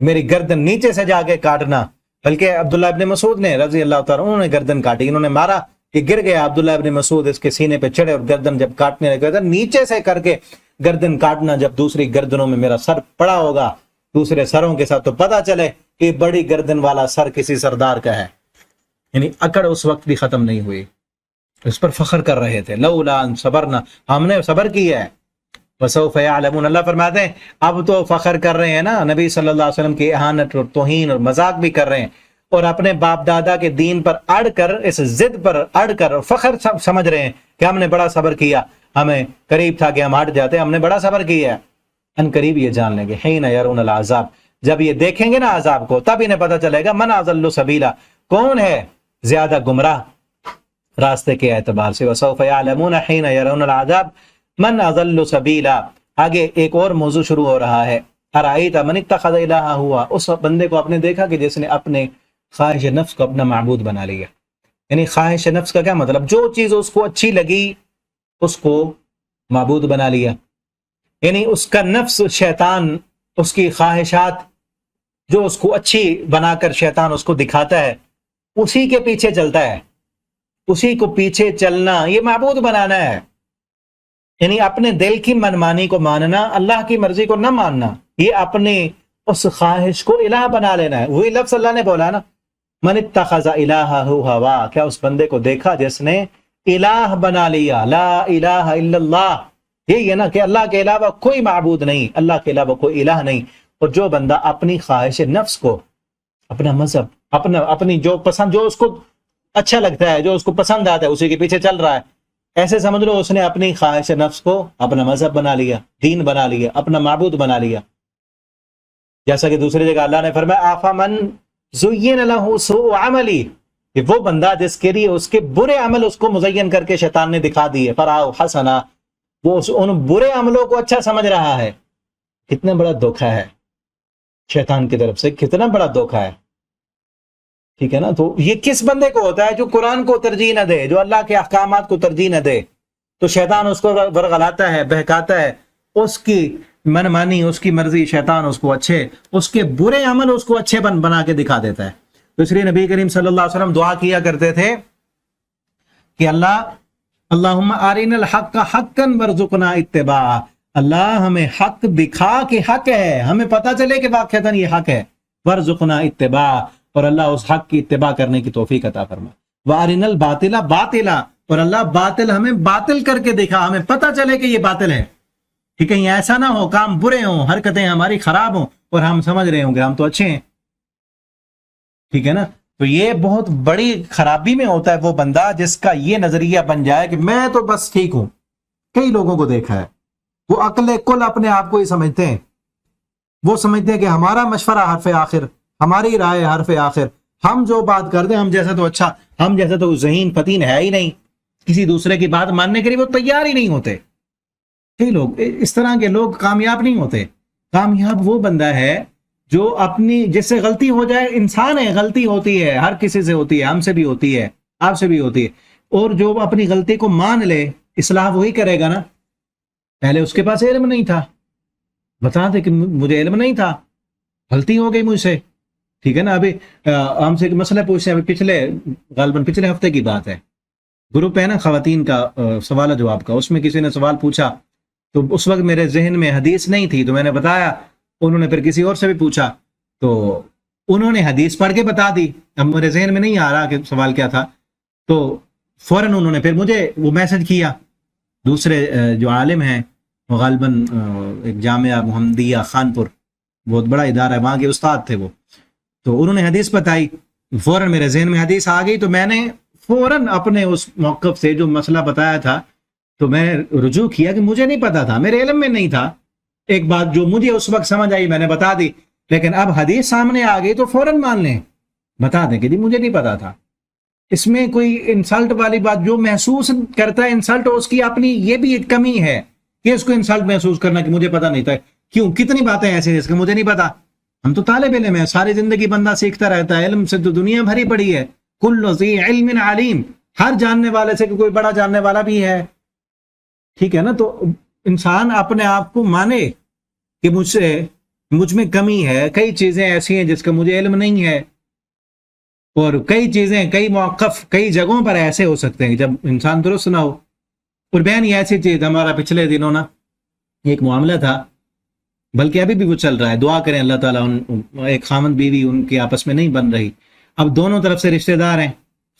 میری گردن نیچے سے جا کے کاٹنا، بلکہ عبداللہ ابن مسعود نے رضی اللہ تعالیٰ، انہوں نے گردن کاٹی، انہوں نے مارا کہ گر گیا عبداللہ ابن مسعود، اس کے سینے پہ چڑھے اور گردن جب کاٹنے لگے تھا، نیچے سے کر کے گردن کاٹنا، جب دوسری گردنوں میں میرا سر پڑا ہوگا دوسرے سروں کے ساتھ، تو پتا چلے کہ بڑی گردن والا سر کسی سردار کا ہے۔ یعنی اکڑ اس وقت بھی ختم نہیں ہوئی، اس پر فخر کر رہے تھے، لولا ان صبرنا، ہم نے صبر کیا ہے، وسوف یعلمون، اللہ فرماتے ہیں اب تو فخر کر رہے ہیں نا، نبی صلی اللہ علیہ وسلم کی اہانت اور توہین اور مذاق بھی کر رہے ہیں، اور اپنے باپ دادا کے دین پر اڑ کر، اس ضد پر اڑ کر فخر سمجھ رہے ہیں کہ ہم نے بڑا صبر کیا، ہمیں قریب تھا کہ ہم ہٹ جاتے، ہم نے بڑا صبر کیا ہے۔ ان قریب یہ جان لیں گے، حین یرون العذاب، جب یہ دیکھیں گے نا عذاب کو، تب انہیں پتہ چلے گا من اضل سبیلا، کون ہے زیادہ گمراہ راستے کے اعتبار سے۔ وسوف یعلمون حین یرون العذاب من اضل سبیلا۔ آگے ایک اور موضوع شروع ہو رہا ہے، ارائیت من اتخذ الہہ ہوا، اس بندے کو آپ نے دیکھا کہ جس نے اپنے خواہش نفس کو اپنا معبود بنا لیا۔ یعنی خواہش نفس کا کیا مطلب؟ جو چیز اس کو اچھی لگی اس کو معبود بنا لیا، یعنی اس کا نفس، شیطان، اس کی خواہشات جو اس کو اچھی بنا کر شیطان اس کو دکھاتا ہے، اسی کے پیچھے چلتا ہے، اسی کو پیچھے چلنا، یہ معبود بنانا ہے۔ یعنی اپنے دل کی منمانی کو ماننا، اللہ کی مرضی کو نہ ماننا، یہ اپنے اس خواہش کو الہ بنا لینا ہے۔ وہی لفظ اللہ نے بولا نا، من اتخذ الہہ ہوا، کیا اس بندے کو دیکھا جس نے الہ بنا لیا، لا الہ الا اللہ، یہی ہے نا کہ اللہ کے علاوہ کوئی معبود نہیں، اللہ کے علاوہ کوئی الہ نہیں۔ اور جو بندہ اپنی خواہش نفس کو، اپنا مذہب، اپنی جو پسند، جو اس کو اچھا لگتا ہے، جو اس کو پسند آتا ہے، اسی کے پیچھے چل رہا ہے، ایسے سمجھ لو اس نے اپنی خواہش نفس کو اپنا مذہب بنا لیا، دین بنا لیا، اپنا معبود بنا لیا۔ جیسا کہ دوسری جگہ اللہ نے فرمایا آفمن زین لہ سوء عملی، کہ وہ بندہ جس کے لیے اس کے برے عمل اس کو مزین کر کے شیطان نے دکھا دیے، فراؤ حسنا، وہ ان برے عملوں کو اچھا سمجھ رہا ہے۔ کتنا بڑا دھوکہ ہے شیطان کی طرف سے، کتنا بڑا دھوکہ ہے، ٹھیک ہے نا۔ تو یہ کس بندے کو ہوتا ہے؟ جو قرآن کو ترجیح نہ دے، جو اللہ کے احکامات کو ترجیح نہ دے، تو شیطان اس کو ورغلاتا ہے، بہکاتا ہے، اس کی منمانی، اس کی مرضی، شیطان اس کو اچھے، اس کے برے عمل اس کو اچھے بنا کے دکھا دیتا ہے۔ تو اس لیے نبی کریم صلی اللہ علیہ وسلم دعا کیا کرتے تھے کہ اللہم ارنا الحق حقا وارزقنا اتباعہ، اللہ ہمیں حق دکھا کہ حق ہے، ہمیں پتہ چلے کہ واقعتاً یہ حق ہے، وارزقنا اتباعہ، اور اللہ اس حق کی اتباع کرنے کی توفیق عطا فرما، وارنا الباطل باطلا، اور اللہ باطل ہمیں باطل کر کے دکھا، ہمیں پتہ چلے کہ یہ باطل ہے، کہ کہیں ایسا نہ ہو کام برے ہوں، حرکتیں ہماری خراب ہوں اور ہم سمجھ رہے ہوں کہ ہم تو اچھے ہیں، ٹھیک ہے نا۔ تو یہ بہت بڑی خرابی میں ہوتا ہے وہ بندہ جس کا یہ نظریہ بن جائے کہ میں تو بس ٹھیک ہوں۔ کئی لوگوں کو دیکھا ہے، وہ عقل کل اپنے آپ کو ہی سمجھتے ہیں، وہ سمجھتے ہیں کہ ہمارا مشورہ حرف آخر، ہماری رائے حرف آخر، ہم جو بات کرتے ہیں، ہم جیسا تو اچھا، ہم جیسا تو ذہین فتین ہے ہی نہیں، کسی دوسرے کی بات ماننے کے لیے وہ تیار ہی نہیں ہوتے۔ کئی لوگ اس طرح کے لوگ کامیاب نہیں ہوتے۔ کامیاب وہ بندہ ہے جو اپنی، جس سے غلطی ہو جائے، انسان ہے، غلطی ہوتی ہے، ہر کسی سے ہوتی ہے، ہم سے بھی ہوتی ہے، آپ سے بھی ہوتی ہے، اور جو اپنی غلطی کو مان لے، اصلاح وہی کرے گا نا۔ پہلے اس کے پاس علم نہیں تھا، بتا دے کہ مجھے علم نہیں تھا، غلطی ہو گئی مجھ سے، ٹھیک ہے نا۔ ابھی ہم سے ایک مسئلہ پوچھتے ہیں، غالباً پچھلے ہفتے کی بات ہے، گروپ ہے نا خواتین کا سوال و جواب کا، اس میں کسی نے سوال پوچھا تو اس وقت میرے ذہن میں حدیث نہیں تھی تو میں نے بتایا، انہوں نے پھر کسی اور سے بھی پوچھا تو انہوں نے حدیث پڑھ کے بتا دی، اب میرے ذہن میں نہیں آ رہا کہ سوال کیا تھا، تو فوراً انہوں نے پھر مجھے وہ میسج کیا، دوسرے جو عالم ہیں وہ غالباً ایک جامعہ محمدیہ خانپور، بہت بڑا ادارہ ہے، وہاں کے استاد تھے وہ، تو انہوں نے حدیث بتائی، فوراً میرے ذہن میں حدیث آ گئی، تو میں نے فوراً اپنے اس موقف سے جو مسئلہ بتایا تھا تو میں رجوع کیا کہ مجھے نہیں پتا تھا، میرے علم میں نہیں تھا، ایک بات جو مجھے اس وقت سمجھ آئی میں نے بتا دی، لیکن اب حدیث سامنے آ گئی تو فوراً مان لیں، بتا دیں کہ جی مجھے نہیں پتا تھا۔ اس میں کوئی انسلٹ والی بات، جو محسوس کرتا ہے انسلٹ، اس کی اپنی یہ بھی ایک کمی ہے کہ اس کو انسلٹ محسوس کرنا کہ مجھے پتا نہیں تھا۔ کیوں؟ کتنی باتیں ایسی ہیں جس کا مجھے نہیں پتا، ہم تو طالب علم ہیں، ساری زندگی بندہ سیکھتا رہتا ہے، علم سے تو دنیا بھری پڑی ہے، کل ذی علم علیم، ہر جاننے والے سے کوئی بڑا جاننے والا بھی ہے، ٹھیک ہے نا؟ تو انسان اپنے آپ کو مانے کہ مجھ میں کمی ہے، کئی چیزیں ایسی ہیں جس کا مجھے علم نہیں ہے، اور کئی چیزیں، کئی موقف، کئی جگہوں پر ایسے ہو سکتے ہیں جب انسان درست نہ ہو۔ اور بہن یہ ایسی چیز، ہمارا پچھلے دنوں نا ایک معاملہ تھا، بلکہ ابھی بھی وہ چل رہا ہے، دعا کریں اللہ تعالیٰ، ایک خامند بیوی ان کی آپس میں نہیں بن رہی، اب دونوں طرف سے رشتہ دار ہیں،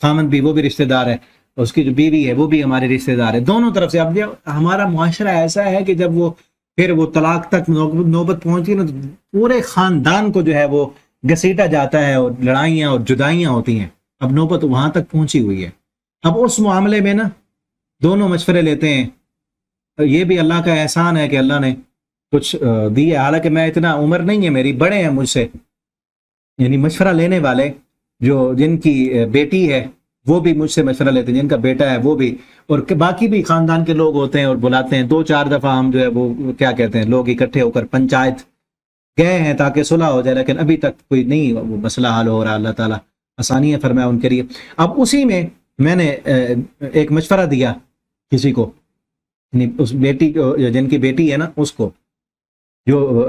خامند بھی وہ بھی رشتہ دار ہے، اس کی جو بیوی ہے وہ بھی ہمارے رشتہ دار ہے، دونوں طرف سے۔ اب ہمارا معاشرہ ایسا ہے کہ جب پھر وہ طلاق تک نوبت پہنچی نا تو پورے خاندان کو جو ہے وہ گھسیٹا جاتا ہے، اور لڑائیاں اور جدائیاں ہوتی ہیں، اب نوبت وہاں تک پہنچی ہوئی ہے۔ اب اس معاملے میں نا دونوں مشورے لیتے ہیں، یہ بھی اللہ کا احسان ہے کہ اللہ نے کچھ دی ہے، حالانکہ میں اتنا عمر نہیں ہے میری، بڑے ہیں مجھ سے، یعنی مشورہ لینے والے جن کی بیٹی ہے وہ بھی مجھ سے مشورہ لیتے ہیں، جن کا بیٹا ہے وہ بھی، اور باقی بھی خاندان کے لوگ ہوتے ہیں اور بلاتے ہیں، 2-4 دفعہ ہم جو ہے وہ کیا کہتے ہیں لوگ اکٹھے ہو کر پنچایت گئے ہیں تاکہ صلح ہو جائے، لیکن ابھی تک کوئی نہیں وہ مسئلہ حل ہو رہا، اللہ تعالیٰ آسانیاں فرمائے ان کے لیے۔ اب اسی میں میں نے ایک مشورہ دیا کسی کو، اس بیٹی کو، جن کی بیٹی ہے نا اس کو، جو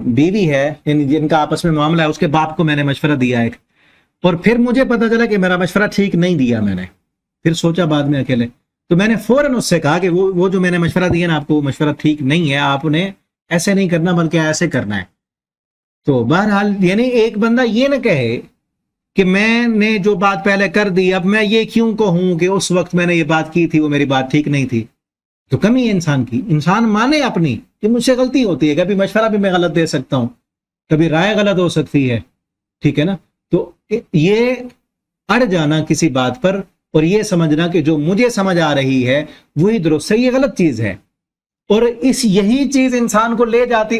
بیوی ہے جن کا آپس میں معاملہ ہے، اس کے باپ کو میں نے مشورہ دیا ایک، اور پھر مجھے پتا چلا کہ میرا مشورہ ٹھیک نہیں دیا، میں نے پھر سوچا بعد میں اکیلے، تو میں نے فوراً اس سے کہا کہ وہ جو میں نے مشورہ دیا نا آپ کو، وہ مشورہ ٹھیک نہیں ہے، آپ نے ایسے نہیں کرنا بلکہ ایسے کرنا ہے۔ تو بہرحال یعنی ایک بندہ یہ نہ کہے کہ میں نے جو بات پہلے کر دی اب میں یہ کیوں کہوں کہ اس وقت میں نے یہ بات کی تھی وہ میری بات ٹھیک نہیں تھی، تو کمی ہے انسان کی، انسان مانے اپنی کہ مجھ سے غلطی ہوتی ہے، کبھی مشورہ بھی میں غلط دے سکتا ہوں، کبھی رائے غلط ہو سکتی ہے، ٹھیک ہے نا؟ تو یہ اڑ جانا کسی بات پر اور یہ سمجھنا کہ جو مجھے سمجھ آ رہی ہے وہی درست ہے، یہ غلط چیز ہے، اور یہی چیز انسان کو لے جاتی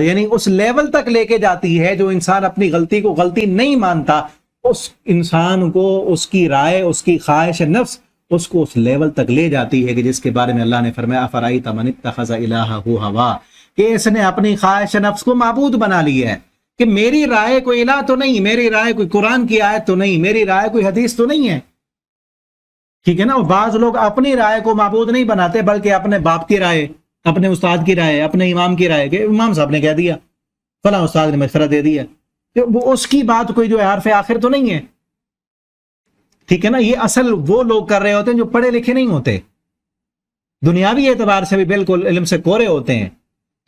یعنی اس لیول تک لے کے جاتی ہے جو انسان اپنی غلطی کو غلطی نہیں مانتا، اس انسان کو اس کی رائے، اس کی خواہش نفس اس کو اس لیول تک لے جاتی ہے کہ جس کے بارے میں اللہ نے فرمایا افرأیت من اتخذ الہہ ہوا، کہ اس نے اپنی خواہش نفس کو معبود بنا لی ہے، کہ میری رائے کوئی الہ تو نہیں، میری رائے کوئی قرآن کی آیت تو نہیں، میری رائے کوئی حدیث تو نہیں ہے، ٹھیک ہے نا؟ بعض لوگ اپنی رائے کو معبود نہیں بناتے بلکہ اپنے باپ کی رائے، اپنے استاد کی رائے، اپنے امام کی رائے، کہ امام صاحب نے کہہ دیا، فلاں استاد نے مشورہ دے دیا، کہ وہ اس کی بات کوئی جو حرف آخر تو نہیں ہے، ٹھیک ہے نا؟ یہ اصل وہ لوگ کر رہے ہوتے ہیں جو پڑھے لکھے نہیں ہوتے، دنیاوی اعتبار سے بھی بالکل علم سے کورے ہوتے ہیں،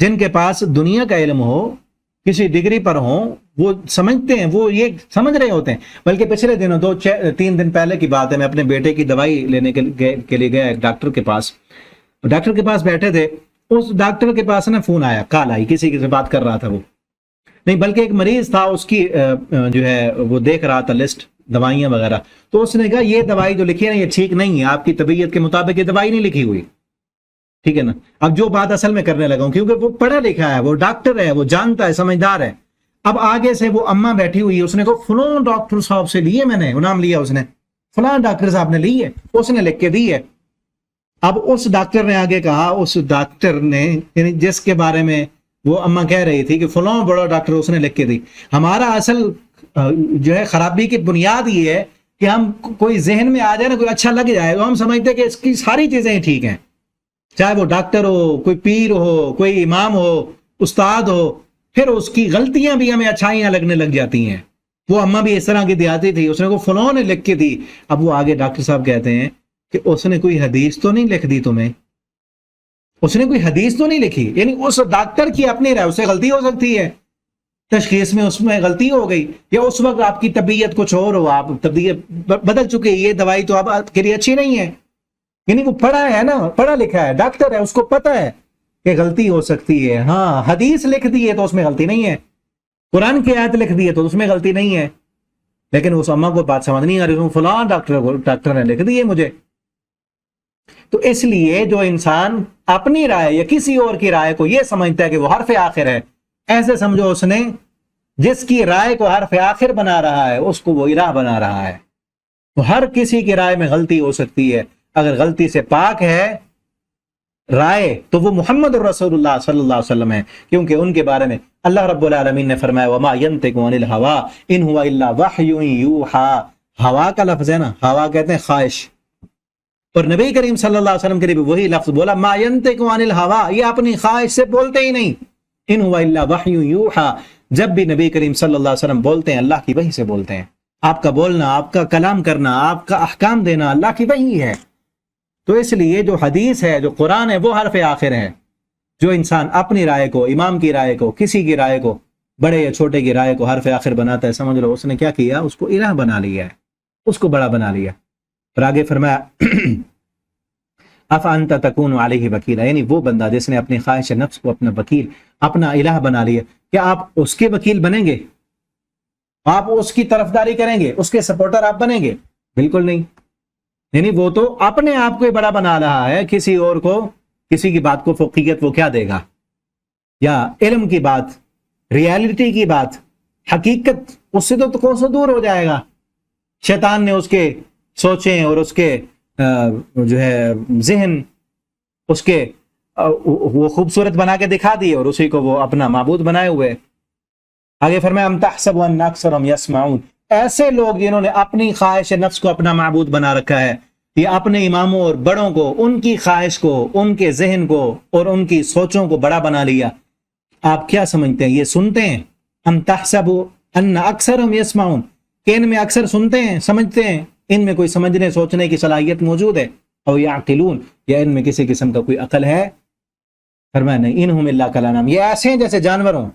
جن کے پاس دنیا کا علم ہو، کسی ڈگری پر ہوں، وہ سمجھتے ہیں، وہ یہ سمجھ رہے ہوتے ہیں۔ بلکہ پچھلے دنوں 2-3 دن پہلے کی بات ہے، میں اپنے بیٹے کی دوائی لینے کے لیے گیا ایک ڈاکٹر کے پاس، ڈاکٹر کے پاس بیٹھے تھے، اس ڈاکٹر کے پاس نا فون آیا، کال آئی، کسی سے بات کر رہا تھا، وہ نہیں بلکہ ایک مریض تھا، اس کی جو ہے وہ دیکھ رہا تھا لسٹ دوائیاں وغیرہ، تو اس نے کہا یہ دوائی جو لکھی ہے نا یہ ٹھیک نہیں ہے، آپ کی طبیعت کے مطابق یہ دوائی نہیں لکھی ہوئی، ٹھیک ہے نا؟ اب جو بات اصل میں کرنے لگا ہوں، کیونکہ وہ پڑھا لکھا ہے، وہ ڈاکٹر ہے، وہ جانتا ہے، سمجھدار ہے۔ اب آگے سے وہ اماں بیٹھی ہوئی ہے، اس نے کہا فلاں ڈاکٹر صاحب سے لیے، میں نے نام لیا، اس نے فلاں ڈاکٹر صاحب نے لی ہے، اس نے لکھ کے دی ہے۔ اب اس ڈاکٹر نے آگے کہا، اس ڈاکٹر نے یعنی جس کے بارے میں وہ اماں کہہ رہی تھی کہ فلاں بڑا ڈاکٹر، اس نے لکھ کے دی۔ ہمارا اصل جو ہے خرابی کی بنیاد یہ ہے کہ ہم کوئی ذہن میں آ جائے نا، کوئی اچھا لگ جائے تو ہم سمجھتے کہ اس کی ساری چیزیں ہی ٹھیک ہیں، چاہے وہ ڈاکٹر ہو، کوئی پیر ہو، کوئی امام ہو، استاد ہو، پھر اس کی غلطیاں بھی ہمیں اچھائیاں لگنے لگ جاتی ہیں، وہ اماں بھی اس طرح کی دیاتی تھی، اس نے کو فلاں نے لکھ کے دی. اب وہ آگے ڈاکٹر صاحب کہتے ہیں کہ اس نے کوئی حدیث تو نہیں لکھ دی تمہیں، اس نے کوئی حدیث تو نہیں لکھی. یعنی اس ڈاکٹر کی اپنی رائے، اسے غلطی ہو سکتی ہے تشخیص میں، اس میں غلطی ہو گئی، یا اس وقت آپ کی طبیعت کچھ اور ہو، آپ طبیعت بدل چکے، یہ دوائی تو اب آپ کے لیے اچھی نہیں ہے. یعنی وہ پڑھا ہے نا، پڑھا لکھا ہے، ڈاکٹر ہے، اس کو پتا ہے کہ غلطی ہو سکتی ہے. ہاں حدیث لکھ دی ہے تو اس میں غلطی نہیں ہے، قرآن کی آیت لکھ دی ہے تو اس میں غلطی نہیں ہے. لیکن اس اماں کو بات سمجھ نہیں آ رہی، فلاں ڈاکٹر نے لکھ دی ہے مجھے. تو اس لیے جو انسان اپنی رائے یا کسی اور کی رائے کو یہ سمجھتا ہے کہ وہ حرف آخر ہے، ایسے سمجھو اس نے جس کی رائے کو حرف آخر بنا رہا ہے اس کو وہ الہ بنا رہا ہے. تو ہر کسی کی رائے میں غلطی ہو سکتی ہے، اگر غلطی سے پاک ہے رائے تو وہ محمد رسول اللہ صلی اللہ علیہ وسلم ہے، کیونکہ ان کے بارے میں اللہ رب العالمین نے فرمایا وما ينطق عن الهوى ان هو الا وحی یوحى. ہوا کا لفظ ہے نا، ہوا کہتے ہیں خواہش، اور نبی کریم صلی اللہ علیہ وسلم کے لیے بھی وہی لفظ بولا ما ينطق عن الهوى، یہ اپنی خواہش سے بولتے ہی نہیں. ان هو الا وحی یوحى، جب بھی نبی کریم صلی اللہ علیہ وسلم بولتے ہیں اللہ کی وحی سے بولتے ہیں. آپ کا بولنا، آپ کا کلام کرنا، آپ کا احکام دینا اللہ کی وحی ہے. تو اس لیے جو حدیث ہے، جو قرآن ہے، وہ حرف آخر ہے. جو انسان اپنی رائے کو، امام کی رائے کو، کسی کی رائے کو، بڑے یا چھوٹے کی رائے کو حرف آخر بناتا ہے، سمجھ لو اس نے کیا کیا، اس کو الہ بنا لیا ہے، اس کو بڑا بنا لیا. اور آگے فرمایا افانت تکون علیہ وکیلا، یعنی وہ بندہ جس نے اپنی خواہش نفس کو اپنا وکیل، اپنا الہ بنا لیا، کیا آپ اس کے وکیل بنیں گے؟ آپ اس کی طرفداری کریں گے؟ اس کے سپورٹر آپ بنیں گے؟ بالکل نہیں. یعنی وہ تو اپنے آپ کو بڑا بنا رہا ہے، کسی اور کو، کسی کی بات کو فوقیت وہ کیا دے گا، یا علم کی بات، ریالٹی کی بات، حقیقت اس سے تو کون سا دور ہو جائے گا. شیطان نے اس کے سوچیں اور اس کے جو ہے ذہن، اس کے وہ خوبصورت بنا کے دکھا دی اور اسی کو وہ اپنا معبود بنائے ہوئے. آگے فرمایا ام تحسب ان اکثرهم یسمعون، ایسے لوگ جنہوں نے اپنی خواہش نفس کو اپنا معبود بنا رکھا ہے، یہ اپنے اماموں اور بڑوں کو، ان کی خواہش کو، ان کے ذہن کو اور ان کی سوچوں کو بڑا بنا لیا. آپ کیا سمجھتے ہیں یہ سنتے ہیں؟ ام تحسب ان اکثرهم یسمعون، کہ ان میں اکثر سنتے ہیں، سمجھتے ہیں، ان میں کوئی سمجھنے سوچنے کی صلاحیت موجود ہے؟ او یعقلون، یا ان میں کسی قسم کا کوئی عقل ہے؟ فرمایا نہیں، انہم الا کالانعام، یہ ایسے ہیں جیسے جانور ہوں.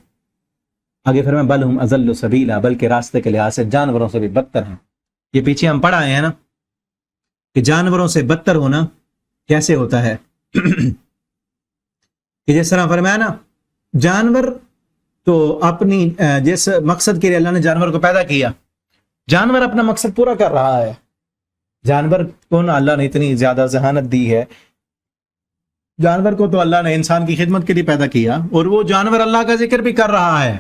آگے فرمایا بل ہم اضل سبیلا، بلکہ راستے کے لحاظ سے جانوروں سے بھی بدتر ہیں. یہ پیچھے ہم پڑھ آئے ہیں نا کہ جانوروں سے بدتر ہونا کیسے ہوتا ہے. کہ جس طرح فرمایا نا، جانور تو اپنی جس مقصد کے لیے اللہ نے جانور کو پیدا کیا، جانور اپنا مقصد پورا کر رہا ہے. جانور کو نا اللہ نے اتنی زیادہ ذہانت دی ہے، جانور کو تو اللہ نے انسان کی خدمت کے لیے پیدا کیا، اور وہ جانور اللہ کا ذکر بھی کر رہا ہے.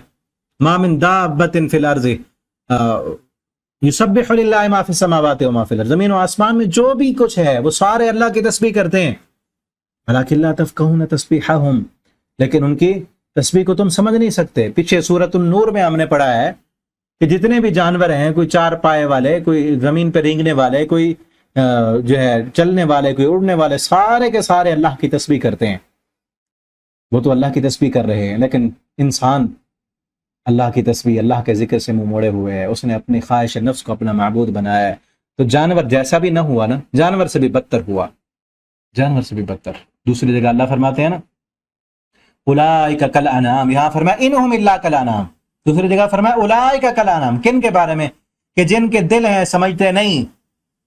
ما من دابۃ فی الارض یسبح للہ ما فی السماوات و ما فی الارض، زمین و آسمان میں جو بھی کچھ ہے وہ سارے اللہ کی تسبیح کرتے ہیں. ولکن لا تفقہون تسبیحہم، لیکن ان کی تسبیح کو تم سمجھ نہیں سکتے. پیچھے سورۃ النور میں ہم نے پڑھا ہے کہ جتنے بھی جانور ہیں، کوئی چار پائے والے، کوئی زمین پہ رینگنے والے، کوئی جو ہے چلنے والے، کوئی اڑنے والے، سارے کے سارے اللہ کی تسبیح کرتے ہیں. وہ تو اللہ کی تسبیح کر رہے ہیں، لیکن انسان اللہ کی تسبیح، اللہ کے ذکر سے منہ موڑے ہوئے ہے. اس نے اپنی خواہش نفس کو اپنا معبود بنایا ہے. تو جانور جیسا بھی نہ ہوا نا، جانور سے بھی بدتر ہوا، جانور سے بھی بدتر. دوسری جگہ اللہ فرماتے ہیں نا اولئک کالانعام، یہاں فرمایا انہم الا کالانعام. دوسری جگہ فرمایا اولئک کالانعام. کن کے بارے میں؟ کہ جن کے دل ہیں سمجھتے نہیں،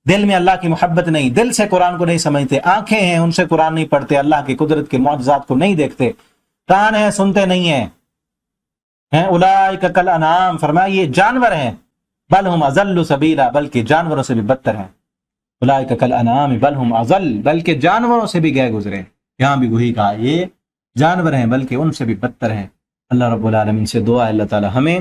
دل میں اللہ کی محبت نہیں، دل سے قرآن کو نہیں سمجھتے، آنکھیں ہیں ان سے قرآن نہیں پڑھتے، اللہ کی قدرت کے معجزات کو نہیں دیکھتے، کان ہیں سنتے نہیں ہیں. اولئک کالانعام، فرمایا یہ جانور ہیں. بل ہم اضل سبیلا، بلکہ جانوروں سے بھی بدتر ہیں. اولئک کالانعام بل ہم اضل، بلکہ جانوروں سے بھی گئے گزرے. یہاں بھی وہی کہا، یہ جانور ہیں بلکہ ان سے بھی بدتر ہیں. اللہ رب العالمین سے دعا ہے اللہ تعالی ہمیں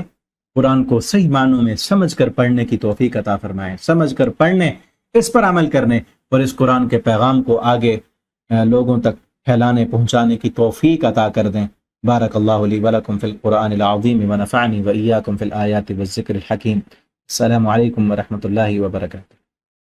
قرآن کو صحیح معنوں میں سمجھ کر پڑھنے کی توفیق عطا فرمائے، سمجھ کر پڑھنے، اس پر عمل کرنے، اور اس قرآن کے پیغام کو آگے لوگوں تک پھیلانے، پہنچانے کی توفیق عطا کر دیں. بارک اللہ لی ولکم فی القرآن العظیم ونفعنی وإیاکم فی الآیات والذکر الحکیم. السلام علیکم ورحمۃ اللہ وبرکاتہ.